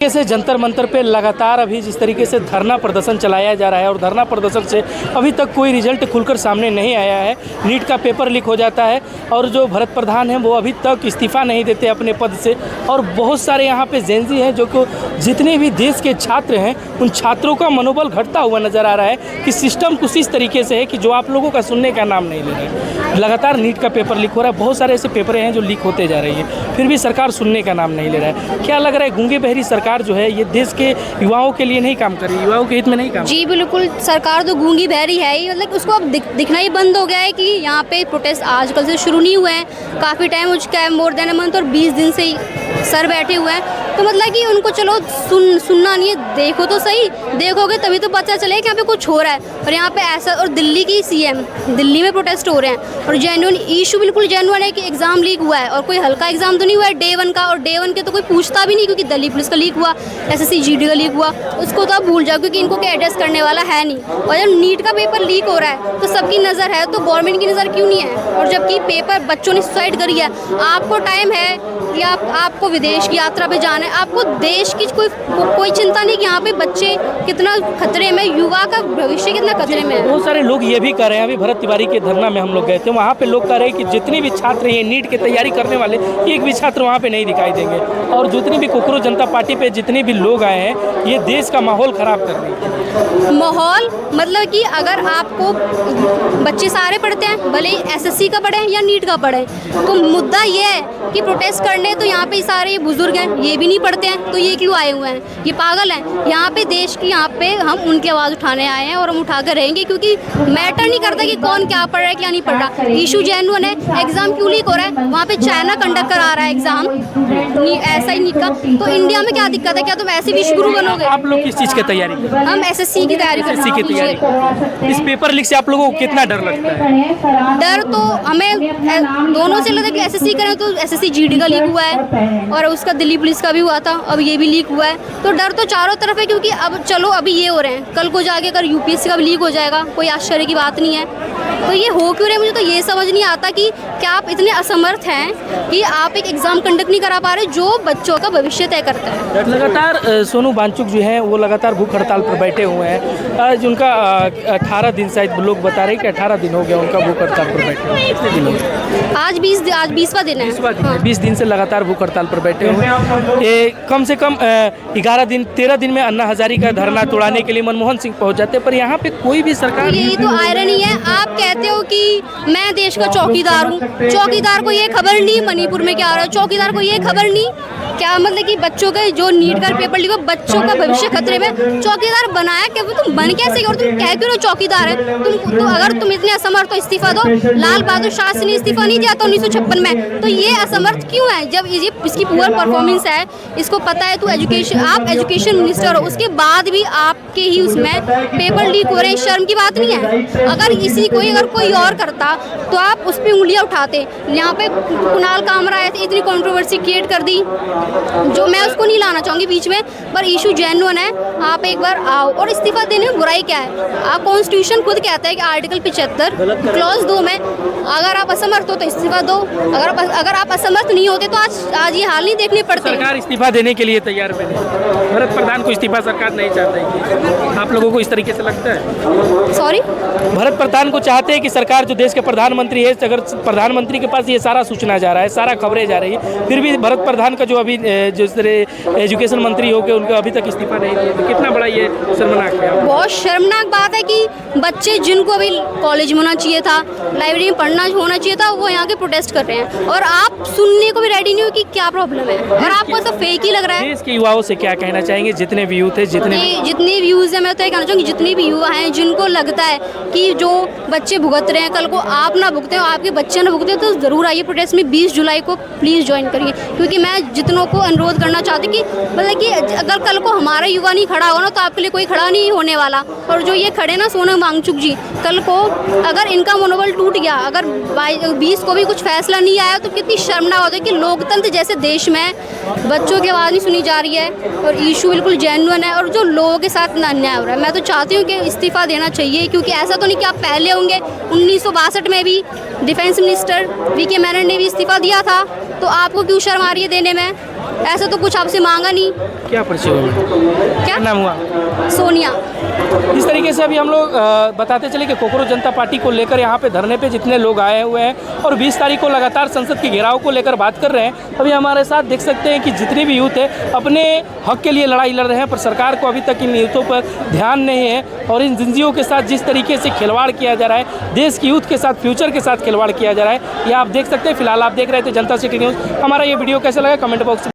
से जंतर मंतर पे लगातार अभी जिस तरीके से धरना प्रदर्शन चलाया जा रहा है और धरना प्रदर्शन से अभी तक कोई रिजल्ट खुलकर सामने नहीं आया है। नीट का पेपर लीक हो जाता है और जो भरत प्रधान हैं वो अभी तक इस्तीफ़ा नहीं देते अपने पद से। और बहुत सारे यहाँ पे जेनजी हैं जो कि जितने भी देश के छात्र हैं उन छात्रों का मनोबल घटता हुआ नज़र आ रहा है कि सिस्टम कुछ इस तरीके से है कि जो आप लोगों का सुनने का नाम नहीं ले रहे हैं। लगातार नीट का पेपर लीक हो रहा है, बहुत सारे ऐसे पेपर हैं जो लीक होते जा रही है, फिर भी सरकार सुनने का नाम नहीं ले रहा है। क्या लग रहा है गूंगे बहरी सरकार जो है ये देश के युवाओं के लिए नहीं काम कर रही, युवाओं के हित में नहीं काम? जी बिल्कुल, सरकार तो गूंगी बहरी है ही। मतलब उसको अब दिखना ही बंद हो गया है कि यहाँ पे प्रोटेस्ट आजकल से शुरू नहीं हुए हैं, काफ़ी टाइम हो चुका है, मोर देन अ मंथ और 20 दिन से ही सर बैठे हुए हैं। तो मतलब कि उनको चलो सुनना नहीं है, देखो तो सही, देखोगे तभी तो पता चले कि यहाँ पे कुछ हो रहा है। और यहाँ पे ऐसा, और दिल्ली की सीएम दिल्ली में प्रोटेस्ट हो रहे हैं और जेन्युइन इशू बिल्कुल जेन्युइन है कि एग्ज़ाम लीक हुआ है और कोई हल्का एग्जाम तो नहीं हुआ है डे 1 का। और डे 1 के तो कोई पूछता भी नहीं, क्योंकि दिल्ली पुलिस का लीक हुआ, SSC GD का लीक हुआ, उसको तो आप भूल जाओ क्योंकि इनको क्या एड्रेस करने वाला है नहीं। और जब नीट का पेपर लीक हो रहा है तो सबकी नज़र है, तो गवर्नमेंट की नज़र क्यों नहीं है? और जबकि पेपर बच्चों ने सुसाइड करी है, आपको टाइम है कि आपको विदेश की यात्रा पे जाना है, आपको देश की कोई चिंता नहीं कि यहाँ पे बच्चे कितना खतरे में, युवा का भविष्य कितना खतरे में है। बहुत सारे लोग ये भी कह रहे हैं, अभी भरत तिवारी के धरना में हम लोग गए थे, वहाँ पे लोग कह रहे हैं कि जितने भी छात्र ये नीट की तैयारी करने वाले एक भी छात्र वहाँ पे नहीं दिखाई देंगे। और जितनी भी कोकरोच जनता पार्टी पे जितने भी लोग आए हैं ये देश का माहौल ख़राब कर रही है। माहौल मतलब कि अगर आपको बच्चे सारे पढ़ते हैं, भले ही SSC का पढ़ें या नीट का पढ़ें, तो मुद्दा ये है कि प्रोटेस्ट करने तो यहाँ पे सारे बुजुर्ग हैं, ये भी नहीं पढ़ते हैं, तो ये क्यों आए हुए हैं? ये पागल हैं। यहाँ पे देश की, यहाँ पे हम उनकी आवाज़ उठाने आए हैं और हम उठा कर रहेंगे, क्योंकि मैटर नहीं करता कि कौन क्या पढ़ रहा है क्या नहीं पढ़ रहा। इशू जेन्युइन है, एग्जाम क्यों लीक हो रहा है? वहाँ पे चाइना कंडक्ट करा रहा है एग्जाम ऐसा ही नीट का, तो इंडिया में क्या दिक्कत है? क्या तुम ऐसे विश्वगुरु बनोगे? आप लोग किस चीज़ की तैयारी? हम SSC की तैयारी करते हैं। SSC की तैयारी। इस पेपर लीक से आप लोगों को कितना डर लगता है? डर तो हमें दोनों से लगता है कि SSC करें तो SSC GD का लीक हुआ है और उसका दिल्ली पुलिस का भी हुआ था, अब ये भी लीक हुआ है, तो डर तो चारों तरफ है। क्योंकि अब चलो अभी ये हो रहे हैं, कल को जाके अगर UPSC का भी लीक हो जाएगा, कोई आश्चर्य की बात नहीं है। तो ये हो क्यों रहे, मुझे तो ये समझ नहीं आता कि क्या आप इतने असमर्थ हैं कि आप एक एग्ज़ाम कंडक्ट नहीं करा पा रहे जो बच्चों का भविष्य तय करता है। लगातार सोनू वांगचुक जो हैं वो लगातार भूख हड़ताल पर बैठे हुए हैं। आज उनका 18 दिन, शायद लोग बता रहे हैं कि 18 दिन हो गया उनका भूख हड़ताल पर बैठे हुए। कितने दिन हो गए? आज 20वां दिन है। 20 दिन से लगातार भूख हड़ताल पर बैठे हुए हैं। ये कम से कम 13 दिन में अन्ना हजारी का धरना तोड़ाने के लिए मनमोहन सिंह पहुंच जाते, पर यहाँ पे कोई भी सरकार। यही तो आयरनी है, आप कहते हो कि मैं देश का चौकीदार हूँ, चौकीदार को ये खबर नहीं मणिपुर में क्या हो रहा है, चौकीदार को ये खबर नहीं क्या, मतलब कि बच्चों के जो नीट का पेपर लीक हो, बच्चों का भविष्य खतरे में, चौकीदार बनाया क्या? तुम बन कैसे और तुम कह क्यों चौकीदार है? तुम अगर तुम इतने असमर्थ हो इस्तीफा दो। लाल बहादुर शास्त्री ने इस्तीफा नहीं दिया था 1956 में, तो ये असमर्थ क्यों है? जब ये इसकी पुअर परफॉर्मेंस है, इसको पता है, तो आप एजुकेशन मिनिस्टर हो, उसके बाद भी आपके ही उसमें पेपर लीक हो रहे हैं, शर्म की बात नहीं है? अगर अगर कोई और करता तो आप उस पर उंगलियां उठाते। यहाँ पे कुणाल कामरा आए थे, इतनी कंट्रोवर्सी क्रिएट कर दी, जो मैं उसको नहीं लाना चाहूँगी बीच में, पर इशू जेन्युइन है। आप एक बार आओ, और इस्तीफा देने में बुराई क्या है? आप कॉन्स्टिट्यूशन खुद कहता है कि आर्टिकल 75 क्लॉज 2 में अगर आप असमर्थ हो तो इस्तीफा दो, अगर आप असमर्थ नहीं होते तो आज ये हाल नहीं देखने पड़ते। सरकार इस्तीफा देने के लिए तैयार है, भरत प्रधान को इस्तीफा सरकार नहीं चाहती। आप लोगों को इस तरीके से लगता है? सॉरी, भरत प्रधान को चाहते हैं कि सरकार जो देश के प्रधानमंत्री है, अगर प्रधानमंत्री के पास ये सारा सूचना जा रहा है, सारा खबरें जा रही है, फिर भी भरत प्रधान का जो अभी जिस तरह एजुकेशन मंत्री हो गए उनका अभी तक इस्तीफा नहीं दिया, तो कितना बड़ा ये शर्मनाक है? बहुत शर्मनाक बात है कि बच्चे जिनको अभी कॉलेज में होना चाहिए था, लाइब्रेरी में पढ़ना होना चाहिए था, वो यहाँ के प्रोटेस्ट कर रहे हैं और आप सुनने को भी रेडी नहीं हो कि क्या प्रॉब्लम है, और आपको ऐसा फेक ही लग रहा है। देश के युवाओं से क्या कहना चाहेंगे, जितने भी यूथ है, जितने व्यूज़ हैं, मैं तो ये कहना चाहूँगी जितने भी युवा हैं जिनको लगता है कि जो बच्चे भुगत रहे हैं कल को आप ना भुगते हो, आपके बच्चे ना भुगते, तो ज़रूर आइए प्रोटेस्ट में 20 जुलाई को प्लीज़ ज्वाइन करिए। क्योंकि मैं जितनों को अनुरोध करना चाहती हूँ कि मतलब कि अगर कल को हमारा युवा नहीं खड़ा होगा ना तो आपके लिए कोई खड़ा नहीं होने वाला। और जो ये खड़े ना सोनू वांगचुक जी, कल को अगर इनका मनोबल टूट गया, अगर 20 को भी कुछ फैसला नहीं आया, तो कितनी शर्मनाक होता है कि लोकतंत्र जैसे देश में बच्चों की आवाज़ नहीं सुनी जा रही है और इशू बिल्कुल जेन्युइन है और जो लोगों के साथ अन्याय हो रहा है। मैं तो चाहती हूँ कि इस्तीफा देना चाहिए, क्योंकि ऐसा तो नहीं कि आप पहले होंगे, 1962 में भी डिफेंस मिनिस्टर VK मेनन ने भी इस्तीफा दिया था, तो आपको क्यों शर्म आ रही है देने में? ऐसा तो कुछ आपसे मांगा नहीं। क्या परिचय हुआ मैडम? क्या नाम हुआ? सोनिया। इस तरीके से अभी हम लोग बताते चले कि कोकरोच जनता पार्टी को लेकर यहाँ पे धरने पे जितने लोग आए हुए हैं और 20 तारीख को लगातार संसद के घेराव को लेकर बात कर रहे हैं। अभी हमारे साथ देख सकते हैं कि जितने भी यूथ है अपने हक के लिए लड़ाई लड़ रहे हैं, पर सरकार को अभी तक इन यूथों पर ध्यान नहीं है और इन जिंदगियों के साथ जिस तरीके से खिलवाड़ किया जा रहा है, देश की यूथ के साथ, फ्यूचर के साथ खिलवाड़ किया जा रहा है, ये आप देख सकते हैं। फिलहाल आप देख रहे थे जनता सिटी न्यूज़। हमारा ये वीडियो कैसा लगा कमेंट बॉक्स